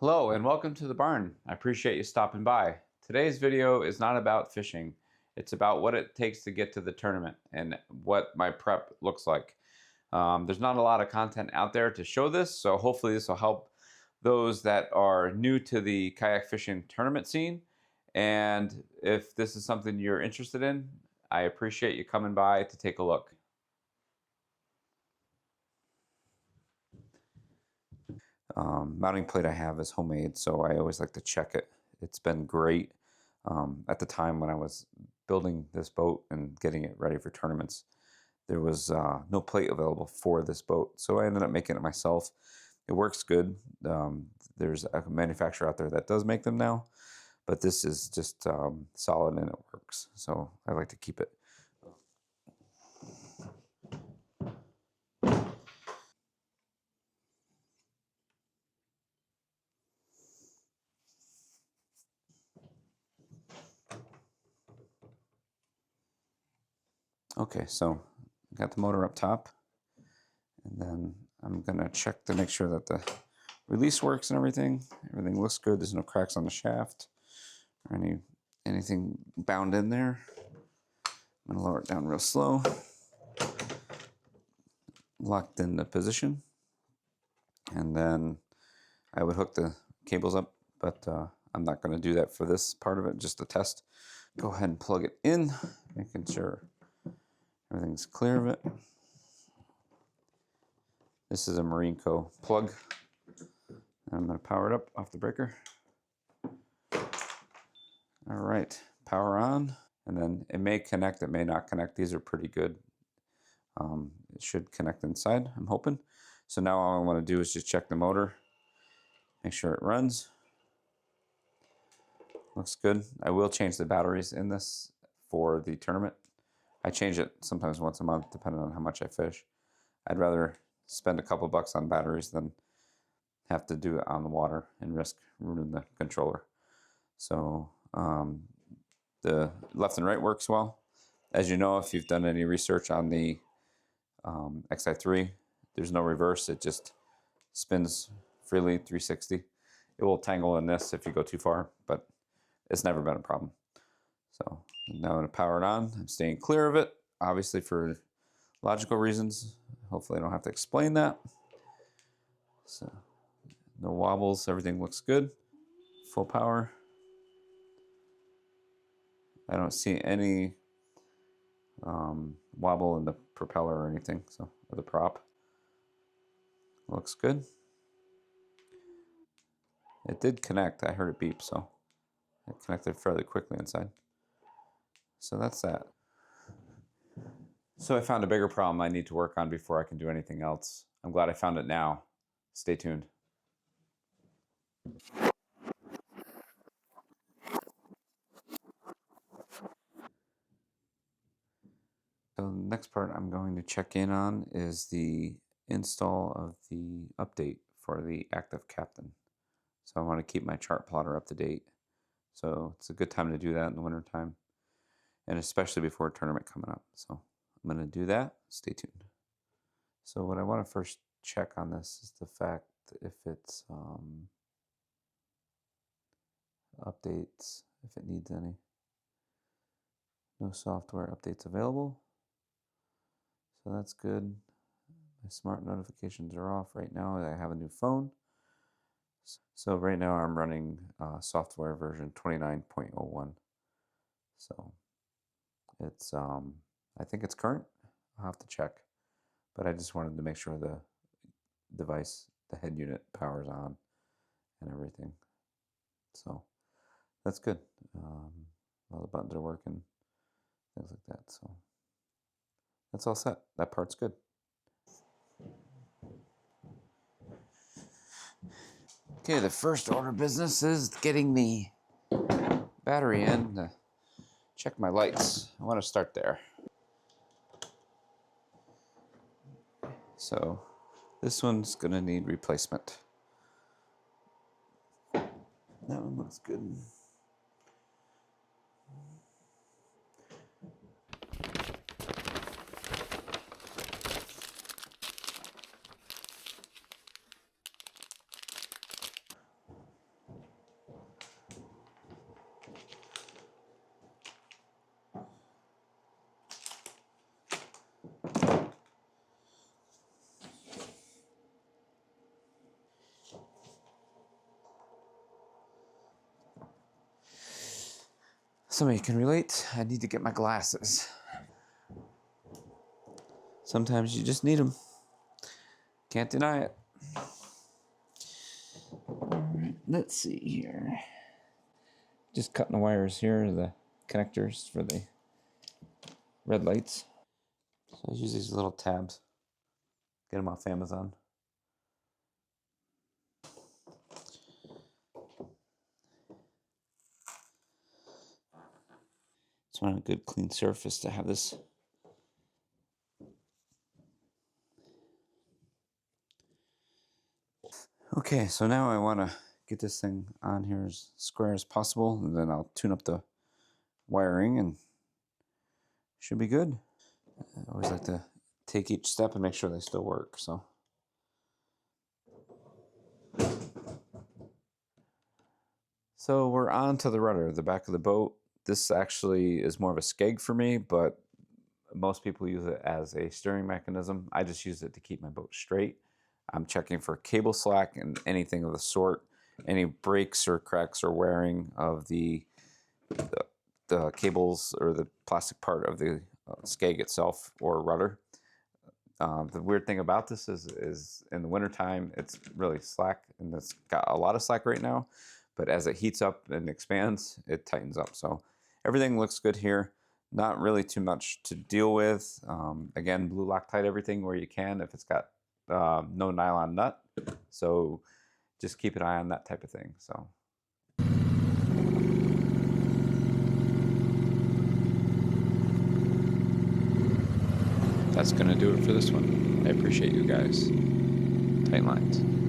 Hello and welcome to the barn. I appreciate you stopping by. Today's video is not about fishing. It's about what it takes to get to the tournament and what my prep looks like. There's not a lot of content out there to show this, so hopefully this will help those that are new to the kayak fishing tournament scene. And if this is something you're interested in, I appreciate you coming by to take a look. Mounting plate I have is homemade, so I always like to check it. It's been great. At the time when I was building this boat and getting it ready for tournaments, there was no plate available for this boat, so I ended up making it myself. It works good. There's a manufacturer out there that does make them now, but this is just solid and it works, so I like to keep it. Okay, so I got the motor up top, and then I'm gonna check to make sure that the release works and everything. Everything looks good. There's no cracks on the shaft or anything bound in there. I'm gonna lower it down real slow. Locked in the position, and then I would hook the cables up, but I'm not gonna do that for this part of it, just the test. Go ahead and plug it in, making sure everything's clear of it. This is a Marine Co. plug. I'm going to power it up off the breaker. All right, power on. And then it may connect, it may not connect. These are pretty good. It should connect inside, I'm hoping. So now all I want to do is just check the motor, make sure it runs. Looks good. I will change the batteries in this for the tournament. I change it sometimes once a month, depending on how much I fish. I'd rather spend a couple bucks on batteries than have to do it on the water and risk ruining the controller. So the left and right works well. As you know, if you've done any research on the XI3, there's no reverse. It just spins freely 360. It will tangle in this if you go too far, but it's never been a problem. So now I'm going to power it on. I'm staying clear of it, obviously for logical reasons. Hopefully I don't have to explain that. So no wobbles, everything looks good. Full power. I don't see any wobble in the propeller or anything, so, or the prop. Looks good. It did connect. I heard it beep, so it connected fairly quickly inside. So that's that. So I found a bigger problem I need to work on before I can do anything else. I'm glad I found it now. Stay tuned. So the next part I'm going to check in on is the install of the update for the Active Captain. So I want to keep my chart plotter up to date. So it's a good time to do that in the winter time, and especially before a tournament coming up. So I'm going to do that. Stay tuned. So what I want to first check on this is the fact if it's updates, if it needs any. No software updates available. So that's good. My smart notifications are off right now. I have a new phone. So right now I'm running software version 29.01. So it's, I think it's current. I'll have to check. But I just wanted to make sure the device, the head unit powers on and everything. So that's good. All the buttons are working, things like that. So that's all set. That part's good. Okay, the first order of business is getting the battery in to check my lights. I want to start there. So this one's going to need replacement. That one looks good. somebody can relate. I need to get my glasses. Sometimes you just need them. Can't deny it. All right, let's see here. Just cutting the wires here, the connectors for the red lights. So I use these little tabs. Get them off Amazon. Just want a good clean surface to have this. Okay, so now I want to get this thing on here as square as possible, and then I'll tune up the wiring and should be good. I always like to take each step and make sure they still work. So we're on to the rudder, the back of the boat. This actually is more of a skeg for me, but most people use it as a steering mechanism. I just use it to keep my boat straight. I'm checking for cable slack and anything of the sort, any breaks or cracks or wearing of the cables or the plastic part of the skeg itself or rudder. The weird thing about this is in the wintertime, it's really slack, and it's got a lot of slack right now, but as it heats up and expands, it tightens up. So everything looks good here. Not really too much to deal with. Again, blue Loctite everything where you can if it's got no nylon nut. So just keep an eye on that type of thing. So. That's going to do it for this one. I appreciate you guys. Tight lines.